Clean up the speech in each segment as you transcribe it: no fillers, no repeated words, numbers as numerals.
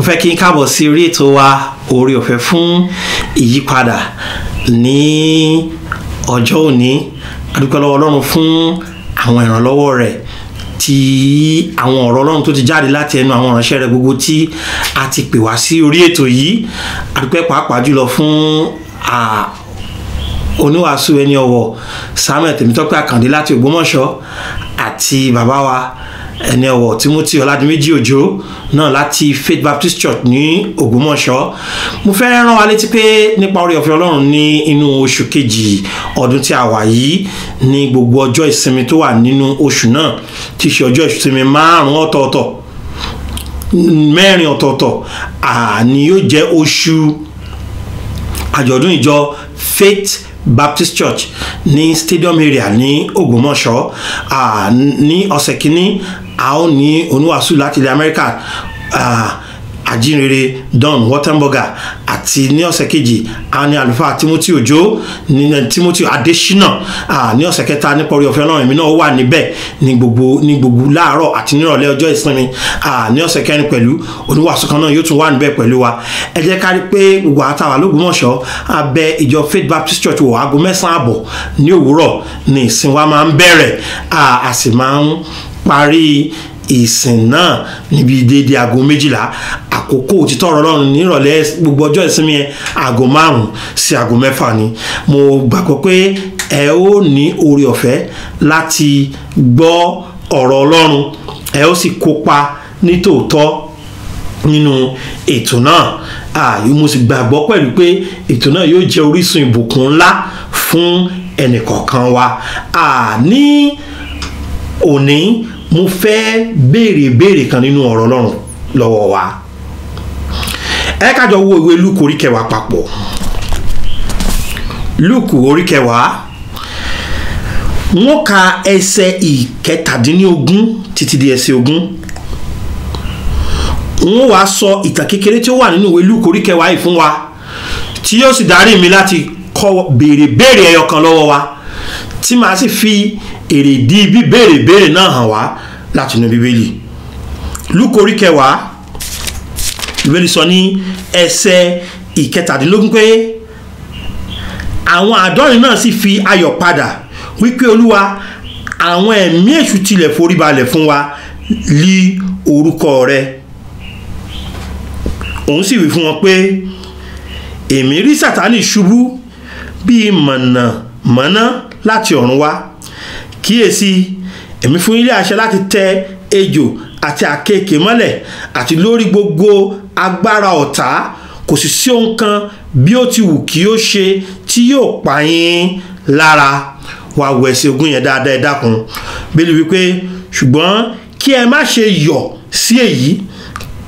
fẹ́ kí n káàbọ̀ sí orí ètò wa oore ọ̀fẹ́ fún ìyípadà ní ọjọ́ òní. A dúpẹ́ lọ́wọ́ Ọlọ́run fún àwọn ìrànlọ́wọ́ rẹ̀ tí àwọn ọ̀rọ̀ Ọlọ́run tó ti jáde láti ẹnu àwọn ìránṣẹ́ rẹ̀ gbogbo tí a ti pè wá sí orí ètò yìí. A dúpẹ́ pàápàá jùlọ fún oníwàásù ẹni ọ̀wọ̀ Samuel Tèmítọ́pẹ́ Àkàndé láti Ògbómọ̀ṣọ́ àti bàbá wa ẹni ọ̀wọ̀ Timothy Ọládìméjì Òjó náà láti Faith Baptist Church ní Ògbómọ̀ṣọ́. Mo fẹ́ rán wa létí pé nípa oore ọ̀fẹ́ Ọlọ́run ní inú oṣù kejì ọdún tí a wà yìí ní gbogbo ọjọ́ ìsinmi tó wà nínú oṣù náà tí í ṣe ọjọ́ ìsinmi mẹ́rin ọ̀tọ̀ọ̀tọ̀ ni yóò jẹ́ oṣù àjọ̀dún ìjọ Faith Baptist Church ní Stadium area ní Ògbómọ̀ṣọ́. Ní ọ̀sẹ̀ kìíní a ó ní oníwàásù láti ilẹ̀ Amẹ́ríkà àjínrere Don Wattenberger àti ní ọ̀sẹ̀ kejì a ní àlùfáà Timothy Òjó ní Timothy Adésínà. Ní ọ̀sẹ̀ kẹta nípa oore ọ̀fẹ́ Ọlọ́run èmi náà wà níbẹ̀ ní gbogbo láàárọ̀ àti nírọ̀lẹ́ ọjọ́ ìsinmi. Ní ọ̀sẹ̀ kẹrin pẹ̀lú oníwàásù kan náà yóò tún wà níbẹ̀ pẹ̀lú wa. Ẹ jẹ́ ká rí pé gbogbo àtàwà l'Ógbómọ̀ṣọ́ abẹ́ ìjọ Faith Baptist Church wọ̀ aago 9:30 ní òwúrọ̀ ní ìsìn wa máa ń bẹ̀rẹ̀ a sì máa ń parí ìsìn náà níbi dédé aago 12. Àkókò òtítọ́ ọ̀rọ̀ Ọlọ́run nírọ̀lẹ́ gbogbo ọjọ́ ìsinmi yẹn aago 5 sí aago 6 ni. Mo gbàgbọ́ pé ẹ ó ní oore ọ̀fẹ́ láti gbọ́ ọ̀rọ̀ Ọlọ́run ẹ ó sì kópa nítòótọ́ nínú ètò náà. Mo sì gbàgbọ́ pẹ̀lú pé ètò náà yóò jẹ́ orísun ìbùkún ńlá fún ẹnìkọ̀ọ̀kan wa. Ní òní mo fẹ́ béèrè kan nínú ọ̀rọ̀ Ọlọ́run lọ́wọ́ wa. Ẹ ká jọ wo ìwé Lúùkù orí 10 papọ̀. Lúùkù orí 10 wọ́n ka ẹsẹ̀ 17 títí di ẹsẹ̀ 20. Wọ́n wá sọ ìtàn kékeré tí ó wà nínú ìwé Lúùkù orí 10 yìí fún wa tí yóò sì darí mi láti béèrè ẹyọ kan lọ́wọ́ wa tí màá sì fi èrèdí béèrè náà hàn wá láti inú Bíbélì. Lúùkù orí 10 Bíbélì sọ ní ẹsẹ̀ 17 pé àwọn àádọ́rin náà sì fi ayọ̀ padà wípé Olúwa, àwọn ẹ̀mí èṣù tilẹ̀ foríbalẹ̀ fún wa lí orúkọ rẹ̀. Òun sì wí fún wọn pé èmi rí Sátánì ṣubú bí mọ̀nàmọ́ná láti ọ̀run wá. Kíyèsí, èmi fún ilé àṣẹ láti tẹ ejò àti àkekèé mọ́lẹ̀ àti lórí gbogbo agbára ọ̀tá. Kò sì sí ohun kan bí ó ti wù kí ó ṣe tí yóò pa yín lára. Wá wo ẹsẹ̀ 20 yẹn dáadáa ẹ dákun. Bíbélì wípé ṣùgbọ́n kí ẹ má ṣe yọ̀ sí èyí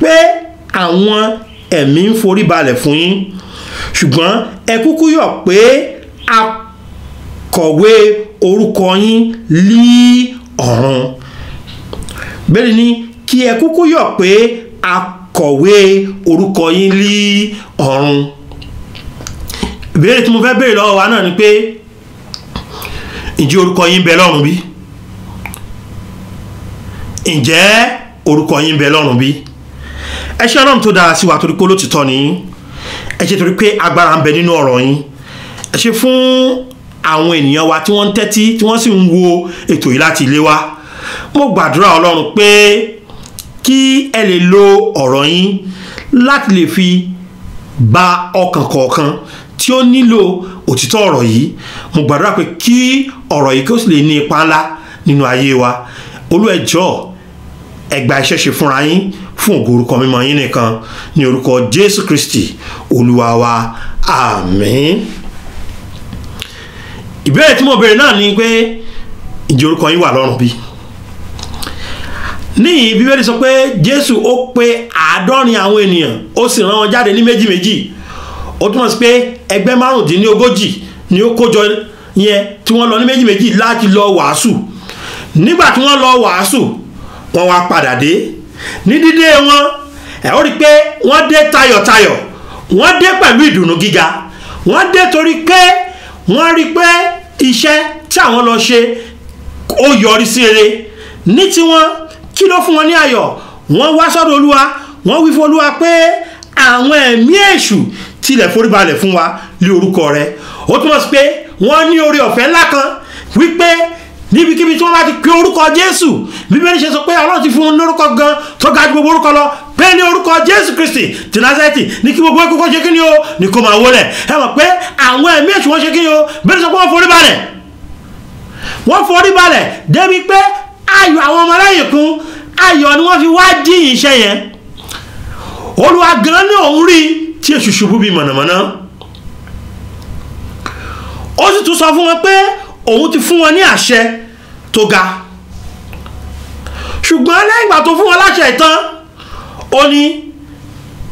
pé àwọn ẹ̀mí ń forí balẹ̀ fún yín, ṣùgbọ́n ẹ kúkú yọ̀ pé a kọ̀wé orúkọ yín lí ọ̀run. Bíbélì ní kí ẹ kúkú yọ̀ pé a kọ̀wé orúkọ yín lí ọ̀run. Ìbéèrè tí mo fẹ́ béèrè lọ́wọ́ wa náà ni pé ǹjẹ́ orúkọ yín bẹ lọ́run bí? Ǹjẹ́ orúkọ yín bẹ lọ́run bí? Ẹ ṣé Ọlọ́run tó dára sí wa torí pé olótìtọ́ ni yín. Ẹ ṣé torí pé agbára ń bẹ nínú ọ̀rọ̀ yín. Ẹ ṣé fún àwọn ènìyàn wa tí wọ́n ń tẹ́tí tí wọ́n sì ń wo ètò yìí láti ilé wa. Mo gbàdúrà Ọlọ́run pé kí ẹ lè lo ọ̀rọ̀ yín láti lè fi bá ọkàn kọ̀ọ̀kan tí ó nílò òtítọ́ ọ̀rọ̀ yìí. Mo gbàdúrà pé kí ọ̀rọ̀ yìí kí ó sì lè ní ipa ńlá nínú ayé wa. Olúwa ẹ jọ̀ọ́ ẹ gba iṣẹ́ ṣe fúnra yín fún ògo orúkọ mímọ́ yín nìkan ní orúkọ Jésù Kristi Olúwa wa, àmín. Ìbéèrè tí mo béèrè náà ni pé ǹjẹ́ orúkọ yín wà lọ́run bí? ní Bíbélì sọ pé Jésù ó pe 70 àwọn ènìyàn ó sì rán wọn jáde ní méjì méjì. Ó túmọ̀ sí pé ẹgbẹ́ 45 ni ó kójọ yẹn tí wọ́n lọ ní méjì méjì láti lọ wàásù. Nígbà tí wọ́n lọ wàásù wọ́n wá padà dé. Ní dídé wọn ẹ ó rí pé wọ́n dé tayọ̀tayọ̀, wọ́n dé pẹ̀lú ìdùnnú gíga, wọ́n dé torí pé wọ́n rí pé iṣẹ́ tí àwọn lọ ṣe ó yọrí sí rere. Ní tiwọn kí ló fún wọn ní ayọ̀? Wọ́n wá sọ́dọ̀ Olúwa, wọ́n wí fún Olúwa pé àwọn ẹ̀mí èṣù tilẹ̀ foríbalẹ̀ fún wa lé orúkọ rẹ̀. Ó túmọ̀ sí pé wọ́n ní oore ọ̀fẹ́ ńlá kan wípé níbikíbi tí wọ́n bá ti pe orúkọ Jésù, Bíbélì ṣe sọ pé Ọlọ́run ti fún un lórúkọ gan tó ga ju gbogbo orúkọ lọ, pé ní orúkọ Jésù Kristi ti Násárẹ́tì ní kí gbogbo ẹ̀kọ́ ṣe kí ni o, ní kó máa wọlẹ̀. Ẹ mọ̀ pé àwọn ẹ̀mí èṣù wọ́n ṣe kí ni o, Bíbélì sọ pé wọ́n forí balẹ̀ débi pé ayọ̀ àwọn ọmọ lẹ́yìn kún, ayọ̀ ni wọ́n fi wá dín iṣẹ́ yẹn. Olúwa gan ní òun rí tí èṣù ṣubú bí mọ̀nàmọ́ná. Ó sì tún sọ fún wọn pé òun ti fún wọn ní àṣẹ tó ga. Ṣùgbọ́n lẹ́yìn ìgbà tó fún wọn láṣẹ ìtàn, ó ní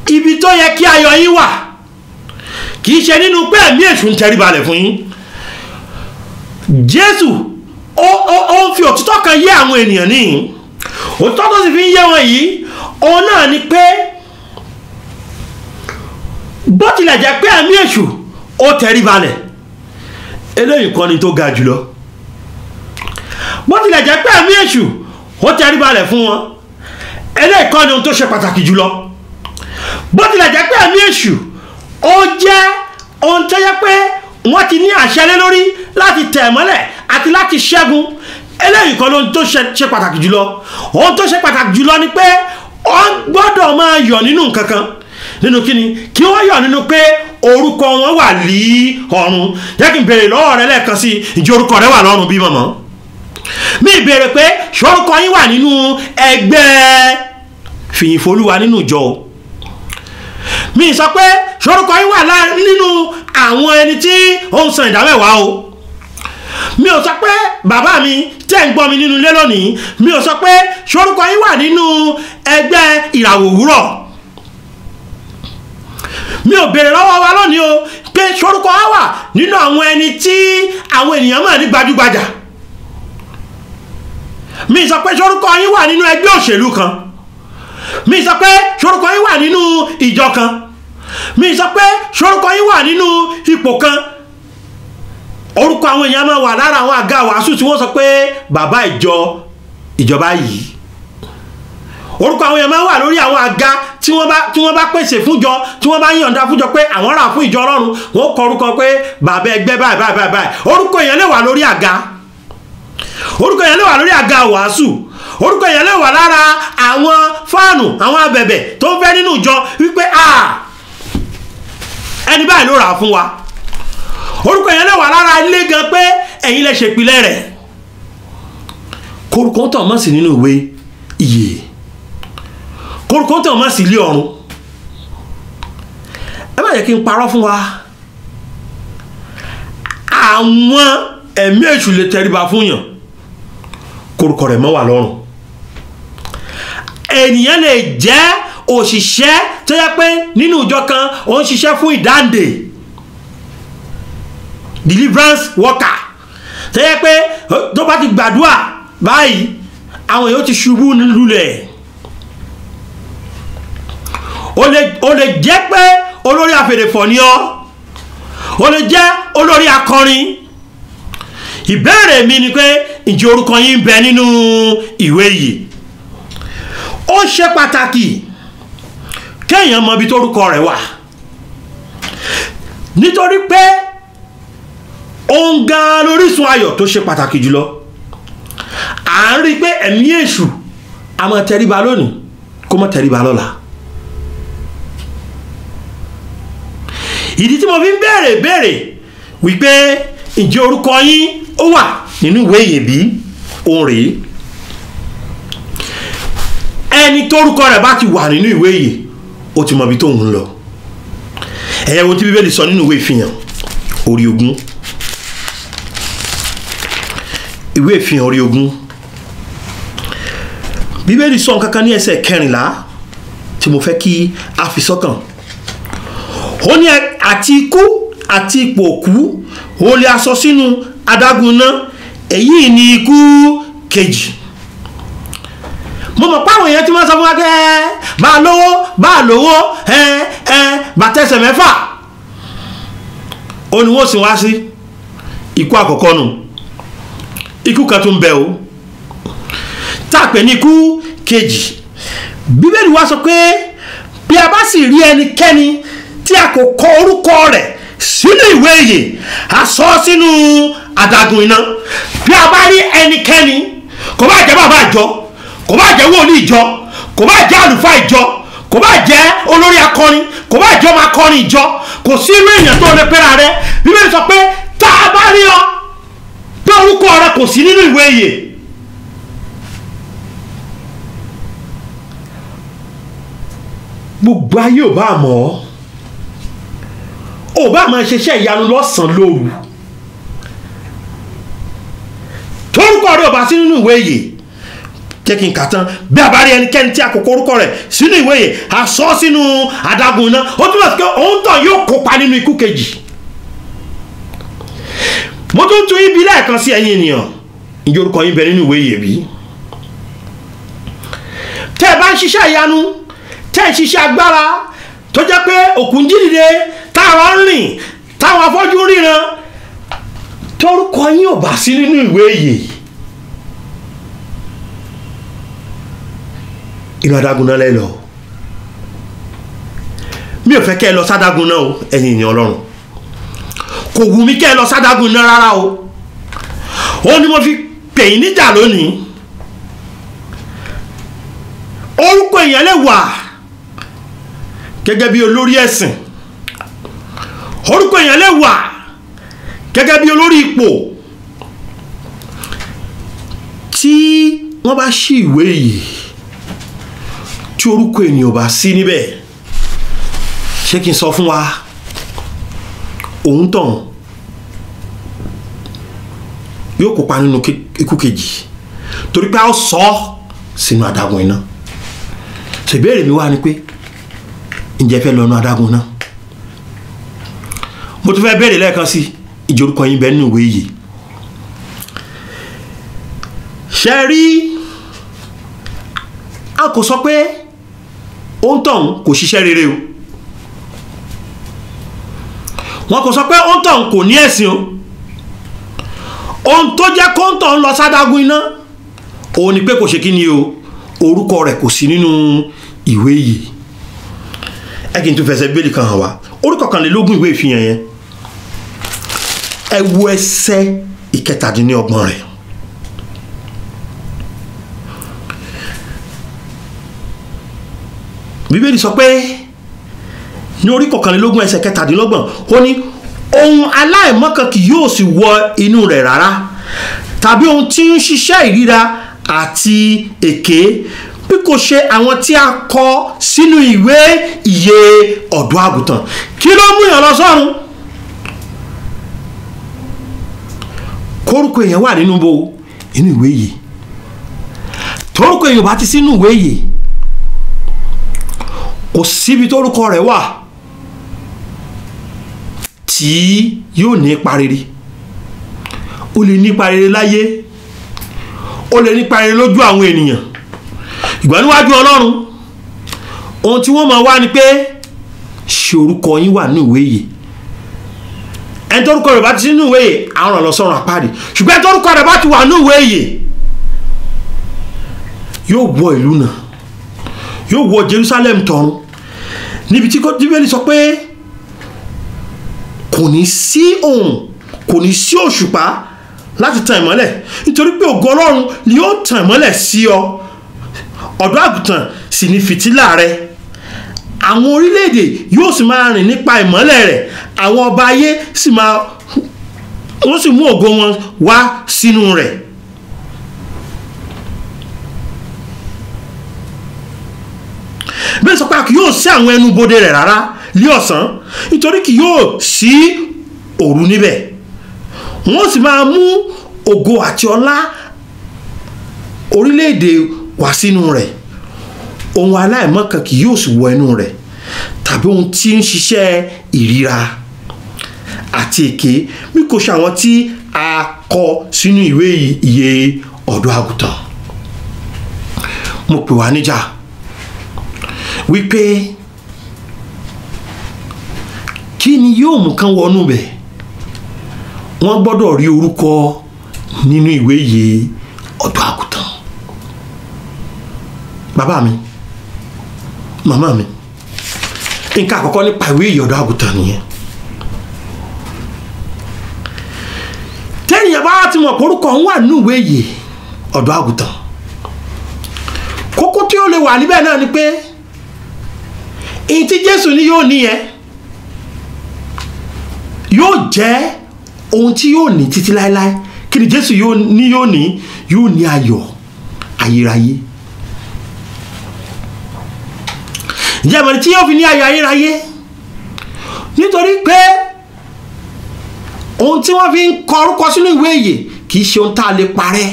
ibi tó yẹ kí ayọ̀ yín wà kì í ṣe nínú pé ẹ̀mí èṣù ń tẹríbalẹ̀ fún yín. Jésù ó ń fi òtítọ́ kan yé àwọn ènìyàn níhìn. Òtítọ́ tó sì fi ń yé wọn yìí òun náà ni pé bó tilẹ̀ jẹ́ pé ẹ̀mí èṣù ó tẹríbalẹ̀, eléyìí kọ́ ni tó ga jùlọ. Bó tilẹ̀ jẹ́ pé ẹ̀mí èṣù ó tẹríbalẹ̀ fún wọn, eléyìí kọ́ ni ohun tó ṣe pàtàkì jùlọ. Bó tilẹ̀ jẹ́ pé ẹ̀mí èṣù ó jẹ́ ohun tó yẹ pé wọ́n ti ní àṣẹ lé lórí láti tẹ̀ mọ́lẹ̀ àti láti ṣẹ́gun, eléyìí kọ́ ló ń tó ṣe pàtàkì jùlọ. Ohun tó ṣe pàtàkì jùlọ ni pé wọ́n gbọ́dọ̀ máa yọ̀ nínú nǹkan kan. Nínú kíni? Kí wọ́n yọ̀ nínú pé orúkọ wọn wà ní ọ̀run. Jẹ́ kí n béèrè lọ́wọ́ rẹ lẹ́ẹ̀kan sí, ǹjẹ́ orúkọ rẹ wà lọ́run bí mọ̀mọ́? Mi béèrè pé ṣorúkọ yín wà nínú ẹgbẹ́ fìyìnfolúwa nínú ìjọ o. Mi sọ pé ṣorúkọ yín wà nínú àwọn ẹni tí ó ń san ìdámẹ́wàá o. Mi ò sọ pé bàbá mi tẹ́ ń gbọ́ mi nínú ilé lónìí, mi ò sọ pé ṣorúkọ yín wà nínú ẹgbẹ́ ìràwọ̀ òwúrọ̀. Mi ò béèrè lọ́wọ́ wa lónìí o pé ṣorúkọ wa wà nínú àwọn ẹni tí àwọn ènìyàn mọ̀ ní gbajúgbajà. Mi sọ pé ṣorúkọ yín wà nínú ẹgbẹ́ òṣèlú kan. Mi sọ pé ṣorúkọ yín wà nínú ìjọ kan. Mi sọ pé ṣorúkọ yín wà nínú ipò kan. Orúkọ àwọn èèyàn máa wà lára àwọn àga wàásù tí wọ́n sọ pé bàbá ìjọba yìí. Orúkọ àwọn èèyàn máa wà lórí àwọn àga tí wọ́n bá pèsè fúnjọ, tí wọ́n bá yọ̀ǹda fúnjọ pé àwọn rà fún ìjọ Ọlọ́run, wọ́n kọ orúkọ pé bàbá ẹgbẹ́ báyìí. Orúkọ èèyàn lè wà lórí àga. Orúkọ èèyàn lè wà lórí àga wàásù. Orúkọ èèyàn lè wà lára àwọn fáànù, àwọn abẹ̀bẹ̀ tó ń fẹ́ nínú ìjọ wípé ẹni báyìí ló rà fún wa. Orúkọ èèyàn lè wà lára ilé gan pé ẹ̀yin lè ṣèpìlẹ̀ rẹ̀. Korúkọ tàn mọ́ sí nínú ìwé ìyè. Korúkọ tàn mọ́ sí ilé ọ̀run. Ẹ má jẹ́ kí n parọ́ fún wa. Àwọn ẹ̀mí èṣù lè tẹríba fún yàn, korúkọ rẹ̀ mọ́ wà lọ́rùn. Ènìyàn lè jẹ́ òṣìṣẹ́ tó yẹ pé nínú ìjọ kan ó ń ṣiṣẹ́ fún ìdáǹdè, deliverance worker, tó yẹ pé tó bá ti gbàdúrà báyìí àwọn èèyàn ti ṣubú lulẹ̀. Ó lè jẹ́ pé olórí afèrèfọ̀ ni ọ́, ó lè jẹ́ olórí akọrin. Ìbéèrè mi ni pé ǹjẹ́ orúkọ yín ń bẹ nínú ìwé yìí? Ó ṣe pàtàkì kéèyàn mọ ibi tó orúkọ rẹ̀ wà, nítorí pé òun gan lórísun ayọ̀ tó ṣe pàtàkì jùlọ. À ń rí pé ẹ̀mí èṣù a máa tẹríba lónìí kó má tẹríba lọ́la. Ìdí tí mo fi ń béèrè wípé ǹjẹ́ orúkọ yín ó wà nínú ìwé ìyè bí? Òun rèé. Ẹni tó orúkọ rẹ̀ bá ti wà nínú ìwé ìyè, ó ti mọ ibi tó ń lọ. Ẹ̀yẹ́ wo tí Bíbélì sọ nínú ìwé Ìfihàn orí 20. Ìwé Ìfihàn orí 20. Bíbélì sọ nǹkan kan ní ẹsẹ̀ 14 tí mo fẹ́ kí a fi sọ́kàn. Ó ní àti ikú àti ipò òkú ó lè aṣọ sínú adágún náà, èyí ni ikú kejì. Mo mọ̀ pé àwọn èèyàn tí wọ́n sọ fún wa pé bá lówó bàtẹ́sẹ̀ mẹ́fà ó ní wọ́n sì wá sí ikú àkọ́kọ́ nù. Ikú kan tó ń bẹ o tá a pè ní ikú kejì. Bíbélì wa sọ pé bí a bá sì rí ẹnikẹ́ni tí a kò kọ orúkọ rẹ̀ sínú ìwé ìyè, a sọ sínú adágún iná. Bí a bá rí ẹnikẹ́ni, kò bá jẹ́ bàbá ìjọ, kò bá jẹ́ wòlíì ìjọ, kò bá jẹ́ àlùfáà ìjọ, kò bá jẹ́ olórí akọrin, kò bá jẹ́ ọmọ akọrin ìjọ, kò sí irú èèyàn tó lè pera rẹ̀. Bíbélì sọ pé tá a bá rí ọ pé orúkọ rẹ̀ kò sí nínú ìwé ìyè, gbogbo ayé ò bá mọ̀ ọ́, ò bá máa ṣiṣẹ́ ìyanu lọ́sàn-án lóru, torúkọ rẹ̀ ò bá sí nínú ìwé ìyè, jẹ́ kí n kà tán. Bí a bá rí ẹnikẹ́ni tí a kò kọ orúkọ rẹ̀ sínú ìwé ìyè, a sọ sínú adágún iná. Ó túmọ̀ sí pé òun tàn yóò kópa nínú ikú kejì. Mo tún tún ibi lẹ́ẹ̀kan sí ẹ̀yin ènìyàn, ǹjẹ́ orúkọ yín bẹ nínú ìwé ìyè bí? Tẹ́ ẹ bá ń ṣiṣẹ́ ìyanu, tẹ́ ẹ ń ṣiṣẹ́ agbára tó jẹ́ pé òkú ń jí dìde, táwọn ń rìn, táwọn afọ́jú ríran, torúkọ yín ò bá sí nínú ìwé ìyè, inú adágún náà lẹ́ lọ. Mi ò fẹ́ kẹ́ ẹ lọ sádágún náà o, ẹ̀yin ènìyàn Ọlọ́run. Kò wù mí kẹ́ ẹ lọ sádágún náà rárá o. Ó ní mo fi pè yín níjà lónìí. Orúkọ èèyàn lè wà gẹ́gẹ́ bí olórí ẹ̀sìn, orúkọ èèyàn lè wà gẹ́gẹ́ bí olórí ipò. Tí wọ́n bá ṣí ìwé yìí tí orúkọ ènìyàn bá sí níbẹ̀, ṣé kí n sọ fún wa, òun tàn yóò kópa nínú ikú kejì, torí pé a ó sọ sínú adágún iná. Ṣèbéèrè mi wá ni pé ǹjẹ́ fẹ́ lọ́nà adágún náà? Mo tún fẹ́ béèrè lẹ́ẹ̀kan sí, ìjẹ́ orúkọ yín bẹ nínú ìwé yìí? Ṣé rí, a kò sọ pé òun tàn kò ṣiṣẹ́ rere o, wọn kò sọ pé òun tàn kò ní ẹ̀sìn o. Ohun tó jẹ́ kó ń tàn lọ sádágún iná òun ni pé kò ṣe kí ni o, orúkọ rẹ̀ kò sí nínú ìwé yìí. Ẹ kí n tún fẹsẹ̀ bíbélì kan hàn wá, orí 21 ìwé ìfihàn yẹn, ẹ wo ẹsẹ̀ 17 rẹ̀. Bíbélì sọ pé ní orí 21 ẹsẹ̀ 17, ó ní ohun aláìmọ́kàn kì yóò sì wọ inú rẹ̀ rárá, tàbí ohun tí ń ṣiṣẹ́ ìríra àti èké, bí kò ṣe àwọn tí a kọ sínú ìwé ìyè ọ̀dọ́ àgùntàn. Kí ló mú yàn lọ sọ́run? Kórúkọ èèyàn wà nínú inú ìwé yìí. Torúkọ èèyàn bá ti sínú ìwé yìí, kò síbi tórúkọ rẹ̀ wà tí yóò ní ipa rere. Ó lè ní ipa rere láyé, ó lè ní ipa rere lójú àwọn ènìyàn, ìgbà níwájú Ọlọ́run ohun tí wọ́n máa wá ni pé ṣé orúkọ yín wà nínú ìwé yìí? Ẹni tórúkọ rẹ̀ bá ti sínú ìwé yìí, àwọn ọ̀rọ̀ lọ sọ́run àpáàdì. ṣùgbọ́n ẹni tórúkọ rẹ̀ bá ti wà nínú ìwé yìí, yóò wọ ìlú náà, yóò wọ Jerusalem tọ̀run, níbi tí Bíbélì sọ pé kò ní sí òun, kò ní sí òṣùpá láti tan ìmọ́lẹ̀, nítorí pé ògo Ọlọ́run ni yóò tan ìmọ́lẹ̀ sí ọ. Ọ̀dọ́ àgùntàn sì ni fìtílà rẹ̀. Àwọn orílẹ̀-èdè yóò sì máa rìn nípa ìmọ́lẹ̀ rẹ̀, àwọn ọba ayé sì wọ́n sì mú ògo wọn wá sínú rẹ̀. Bẹ́ẹ̀ sọ pé a kì yóò sí àwọn ẹnu bodè rẹ̀ rárá ní ọ̀sán, nítorí kì yóò sí òru níbẹ̀. Wọ́n sì máa mú ògo àti ọlá orílẹ̀-èdè wá sínú rẹ̀ ohun aláìmọ́ kan kì yóò sì wọ inú rẹ̀ tàbí ohun tí ń ṣiṣẹ́ ìríra àti èké bí kò ṣe àwọn tí a kọ sínú ìwé ìyè ọ̀dọ́ àgùntàn. Mo pè wá níjà wípé kí ni yóò mú kán wọnú bẹ̀? Wọ́n gbọ́dọ̀ rí orúkọ nínú ìwé ìyè ọ̀dọ́ àgùntàn. Bàbá mi, màmá mi, nǹkan àkọ́kọ́ nípa ìwé ìyè ọ̀dọ́ àgùntàn nìyẹn. Tẹ́nìyàn bá ti mọ̀ pé orúkọ ń wà nínú ìwé ìyè ọ̀dọ́ àgùntàn, kókó tí ó lè wà níbẹ̀ náà ni pé èyí tí Jésù ní yóò ní yẹn yóò jẹ́ ohun tí yóò ní títí láéláé. Kí ni Jésù yóò ní ayọ̀ ayérayé. Ǹjẹ́ ìmọ̀ tí yóò fi ní ayọ̀ ayérayé? Nítorí pé ohun tí wọ́n fi ń kọ orúkọ sínú ìwé ìyè kì í ṣe ohun tá a lè parẹ́.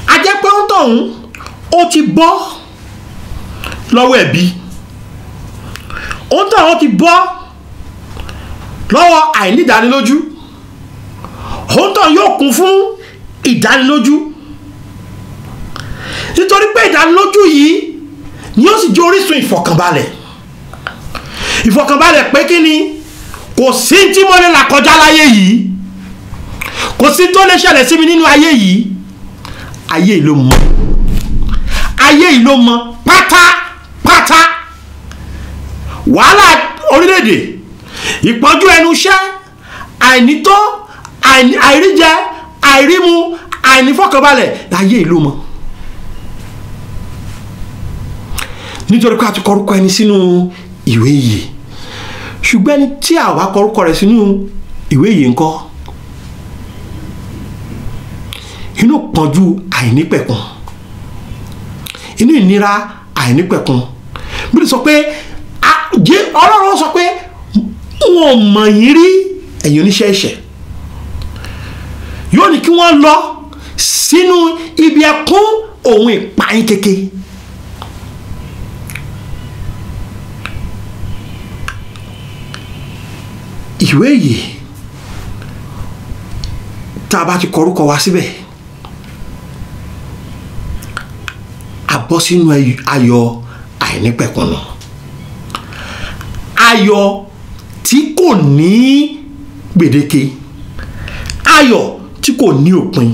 A jẹ́ pé ohun tóun ó ti bọ́ lọ́wọ́ ẹ̀bi, ohun tóun ó ti bọ́ lọ́wọ́ àìnídánilójú, ohun tóun yóò kún fún ìdánilójú. Nítorí pé ìdánilójú yìí ni ó sì jẹ́ orísun ìfọ̀kànbalẹ̀. Ìfọ̀kànbalẹ̀ pé kí ni? Kò sí tí mo lè là kọjá láyé yìí, kò sí tó lè ṣẹlẹ̀ sí mi nínú ayé yìí. Ayé yìí ló mọ̀, ayé yìí ló mọ̀ pátápátá. Wàhálà orílẹ̀-èdè, ìpọ́njú ẹnu iṣẹ́, àìnító, àìríjẹ, àìrímu, àìnífọ̀kànbalẹ̀, ayé yìí ló mọ̀. Nítorí pé a ti kọ orúkọ ẹni sínú ìwé ìyè, ṣùgbọ́n ẹni tí a bá kọ orúkọ rẹ̀ sínú ìwé ìyè ńkọ́? Inú pọ́njú àìnípẹ̀kun, inú ìnira àìnípẹ̀kun. Bí ó sọ pé Ọlọ́run sọ pé wọn ò mọ̀ yín rí ẹ̀yin oníṣẹ́ ẹ̀ṣẹ̀. Yóò ní kí wọ́n lọ sínú ibi ẹkún òun ìpayín kéke. Ìwé ìyè tá a bá ti kọ orúkọ wa síbẹ̀, a bọ́ sínú ayọ̀ àìnípẹ̀kun náà, ayọ̀ tí kò ní gbèdéke, ayọ̀ tí kò ní òpin.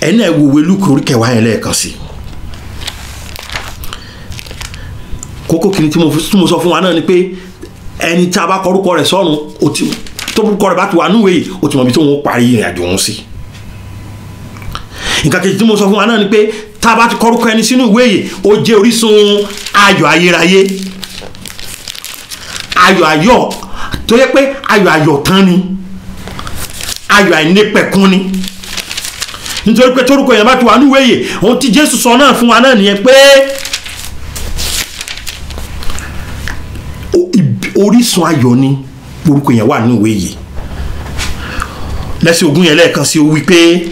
Ẹni ẹ wo ìwé Lúùkù orí 10 yẹn lẹ́ẹ̀kan sí. Kókó kìíní tí mo sọ fún wa náà ni pé ẹni tí a bá kọ orúkọ rẹ̀ sọ́run, tó orúkọ rẹ̀ bá ti wà níwèé yìí, ó ti mọ̀ bí tó ń parí ìrìn àjò òun sí. Nǹkan kejì tí mo sọ fún wa náà ni pé tá a bá ti kọ orúkọ ẹni sínú ìwé yìí, ó jẹ́ orísun ayọ̀ ayérayé. Ayọ̀ tó yẹ pé ayọ̀ tán ni, ayọ̀ àìnípẹ̀kun ni. Nítorí pé torúkọ yẹn bá ti wà níwèé yìí, ohun tí Jésù sọ náà fún wa náà nìyẹn pé orísun ayọ̀ ni orúkọ yẹn wà nínú ìwé yìí. Lẹ́sìn ogún yẹn lẹ́ẹ̀kan sí ó wí pé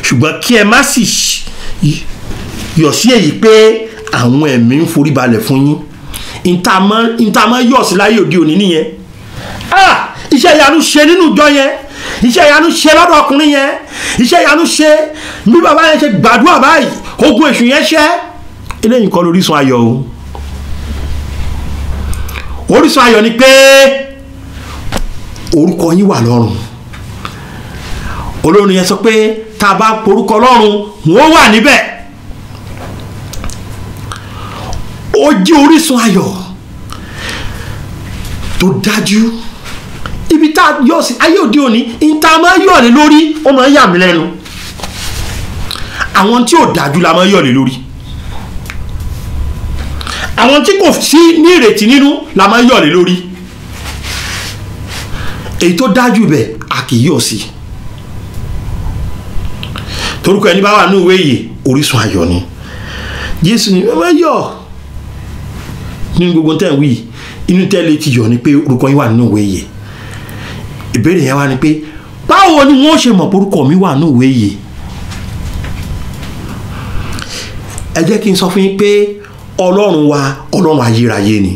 ṣùgbọ́n kí ẹ má sì yọ̀ sí èyí pé àwọn ẹ̀mí ń forí balẹ̀ fún yín. Ìta máa yọ̀ sí láyé òde òní nìyẹn. Iṣẹ́ ìyanu ṣe nínú ìjọ yẹn, iṣẹ́ ìyanu ṣe lọ́dọ̀ ọkùnrin yẹn, iṣẹ́ ìyanu ṣe bí bàbá yẹn ṣe gbàdúrà báyìí, ogun èṣù yẹn ṣẹ́. Eléyìí kọ́ lórísun ayọ̀ o. Orísun ayọ̀ ni pé orúkọ yín wà lọ́run. Olórin yẹn sọ pé tá a bá porúkọ lọ́run wọ́n wà níbẹ̀. Ó jẹ́ orísun ayọ̀ tó dájú. Ibi tá a yọ̀ sí ayé òde òní, ìta máa yọ̀ lé lórí, ó máa yà mí lẹ́nu. Àwọn tí ò dájú la máa yọ̀ lé lórí. Àwọn tí kò sí ní ìrètí nínú la máa yọ̀ lé lórí. Èyí tó dájú bẹ̀ a kì í yọ̀ sí. Torúkọ ẹni bá wà ní ìwé ìyè, orísun ayọ̀ ni. Jésù ni ẹ máa yọ̀ nínú gbogbo tẹ́ ń wí. Inú tẹ́lẹ̀ ti yọ̀ ni pé orúkọ yín wà nínú ìwé ìyè. Ìbéèrè yẹn wá ni pé báwo ni wọ́n ṣe mọ̀ pé orúkọ mi wà ní ìwé yìí? ẹ jẹ́ kí n sọ fún yín pé ọlọ́run wa ọlọ́run ayérayé ni.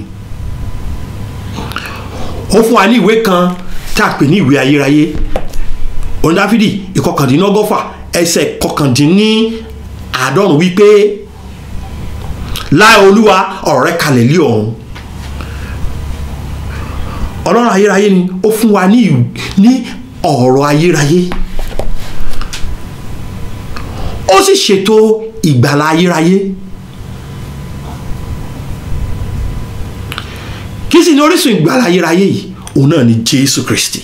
ó fún wa ní ìwé kan tí a pè ní ìwé ayérayé. orin Dáfídì ìkọkàndínlọ́gọ́fà ẹsẹ̀ kọkàndínláàádọ́rùn wípé láì olúwa ọ̀rọ̀ rẹ̀ kalẹ̀ lé ọ̀run. ọlọ́run ayérayé ni ó fún wa ní ọ̀rọ̀ ayérayé. ó sì ṣètò ìgbàlà ayérayé. kí sì ni orísun ìgbàlà ayérayé yìí? òun náà ni Jésù Kristi.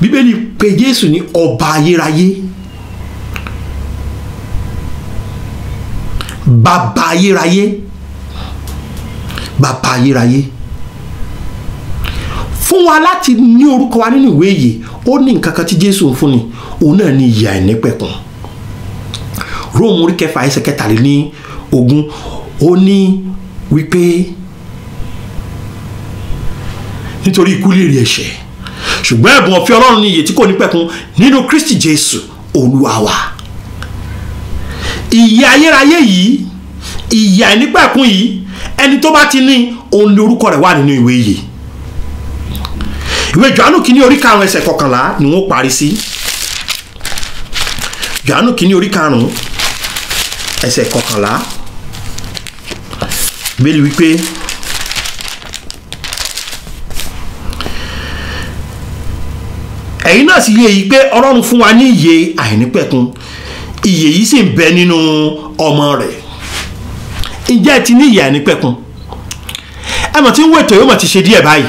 Bíbélì pè Jésù ní ọba ayérayé, bàbá ayérayé, bàbá ayérayé. Fún wa láti ní orúkọ wa nínú ìwé yìí, ó ní nǹkan kan tí Jésù ń fún ni, òun náà ni ìyè àìnípẹ̀kun. Róòmù orí 4 ẹsẹ̀ 23 ó ní wípé nítorí ikú lèrè ẹ̀ṣẹ̀, ṣùgbọ́n ẹ̀bùn ọ̀fẹ́ Ọlọ́run ni ìyè tí kò ní pẹ̀kun nínú Kristi Jésù Olúwa wa. Ìyè ayérayé yìí, ìyè àìnípẹ̀kun yìí, ẹni tó bá ti ní, òun ni orúkọ rẹ̀ wà nínú ìwé yìí. Ìwé Jòhánù kìíní orí 5 ẹsẹ̀ 11 ni wọ́n parí sí. Jòhánù kìíní orí 5 ẹsẹ̀ 11. Bíbélì wípé ẹ̀yin náà sì yé yìí pé Ọlọ́run fún wa ní ìyè àìnípẹ̀kun, ìyè yìí sì ń bẹ nínú ọmọ rẹ̀. Ǹjẹ́ ẹ ti ní ìyè àìnípẹ̀kun? Ẹ mọ̀ tí ń wètò yóò mọ̀ ti ṣe díẹ̀ báyìí.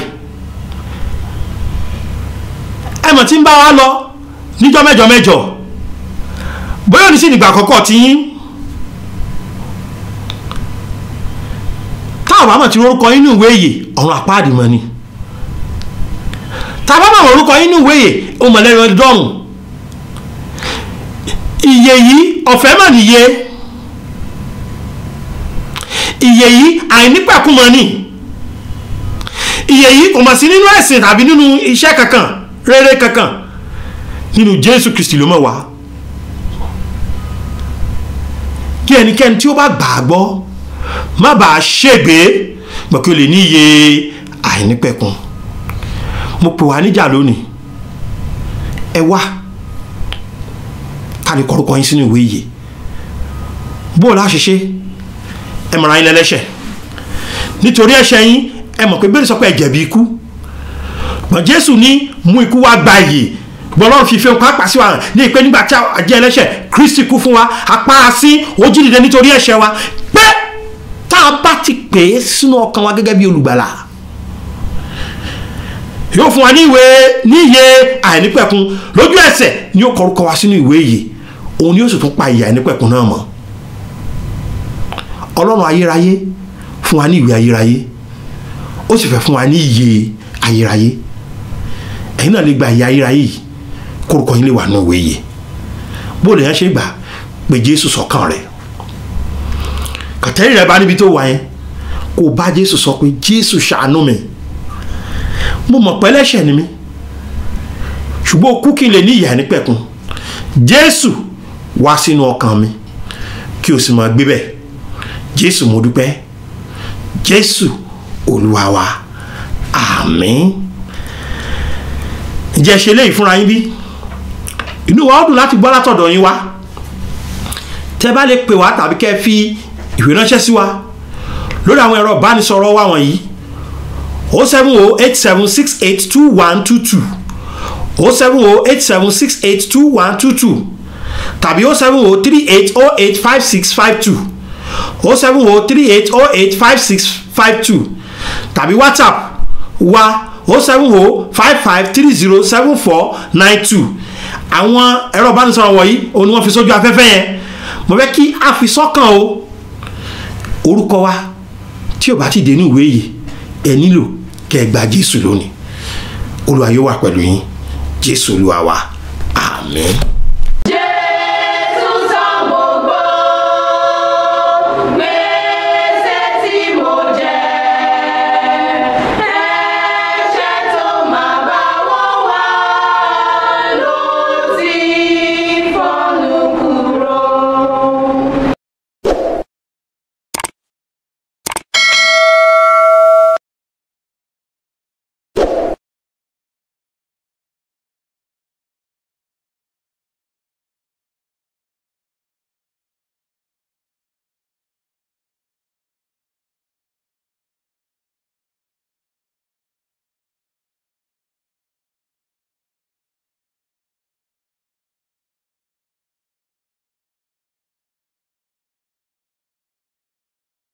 Ẹ mọ̀ tí ń bá wa lọ níjọ́ mẹ́jọ mẹ́jọ. Bóyá ní sí nígbà àkọ́kọ́ tí yín. Táwọn àmọ̀ tí orúkọ inú ìwé yìí ọ̀run àpáàdì mọ́ ni. Tàbá mọ̀ orúkọ inú ìwé yìí ó mọ̀ lẹ́nu ẹ̀dọ́rùn. Ìyè yìí ọ̀fẹ́ mọ̀ níye. Ìyè yìí àìnípẹ̀kun mọ̀ ni. Ìyè yìí kò mọ̀ sí nínú ẹ̀sìn tàbí nínú iṣẹ́ kankan rere kankan, nínú Jésù Kristi ló mọ̀ wá. Kí ẹnikẹ́ni tí ó bá gbàgbọ́ má bàa ṣègbé, gbọ́ kí o lè ní ìyè àìnípẹ̀kun. Mo pè wá níjà lónìí, ẹ wá ká lè kọ orúkọ yín sínú ìwé yìí. Bó o láṣẹ ṣe, ẹ mọ̀ra yín lẹ́lẹ́ṣẹ̀, nítorí ẹ̀ṣẹ̀ yín ẹ mọ̀ pé Bíbélì sọ pé ẹ jẹ̀bi ikú, gbọ́n Jésù ní mú ikú wá gba ìyè. Gbọ́n Ọlọ́run fi ìfẹ́ pàápàá sí wa ní ìpè nígbà tí a jẹ́ ẹlẹ́ṣẹ̀, Kristi kú fún wa, apá sí, ó jí dìde nítorí ẹ̀ṣẹ̀ wa, pé tá a bá ti pè é sínú ọkàn wa gẹ́gẹ́ bí olùgbàlà, yóò fún wa ní ìyè àìnípẹ̀kun. Lójú ẹsẹ̀ ni yóò kọ orúkọ wa sínú ìwé yìí, òun ni yóò sì tún pa ìyè àìnípẹ̀kun náà mọ́. Ọlọ́run ayérayé fún wa ní ìwé ayérayé, ó sì fẹ́ fún wa ní ìyè ayérayé. Ẹ̀yin náà lè gba ìyè ayérayé yìí, kórúkọ yín lè wà nínú ìwé yìí. Bó lè yẹn ṣe gbà, pé Jésù sọ́kàn rẹ̀. Kàtẹ́rì rẹ̀ bá níbi tó wà yẹn, kó bá Jésù sọ pé Jésù ṣàánú mi, mo mọ̀ pé ẹlẹ́ṣẹ̀ ni mí, ṣùgbọ́n ó kú kí n lè ní ìyè àìnípẹ̀kun. Jésù wá sínú ọkàn mi, kí o sì máa gbé bẹ̀. Jésù mo dúpẹ́, Jésù Olúwa wa, àmín. Ǹjẹ́ ṣe léyìí fúnra yín bí? Inú wa ó dùn láti gbọ́ látọ̀dọ̀ yín wá. Tẹ́ bá lè pè wá tàbí kẹ́ fi ìwé ránṣẹ́ sí wa lórí àwọn ẹ̀rọ ìbánisọ̀rọ̀ wa wọ̀nyí: 07087682122, 07087682122, tàbí 07038085652, 07038085652, tàbí WhatsApp wa 07055307492. Àwọn ẹ̀rọ ìbánisọ̀rọ̀ wọ̀nyí òun ni wọ́n fi sójú afẹ́fẹ́ yẹn. Mo fẹ́ kí a fi sọ́kàn o, orúkọ wa tí ò bá ti dé ní ìwé yìí, ẹ nílò kẹ́ ẹ gba Jésù lónìí. Olúwa yóò wà pẹ̀lú yín. Jésù Olúwa wa, àmín.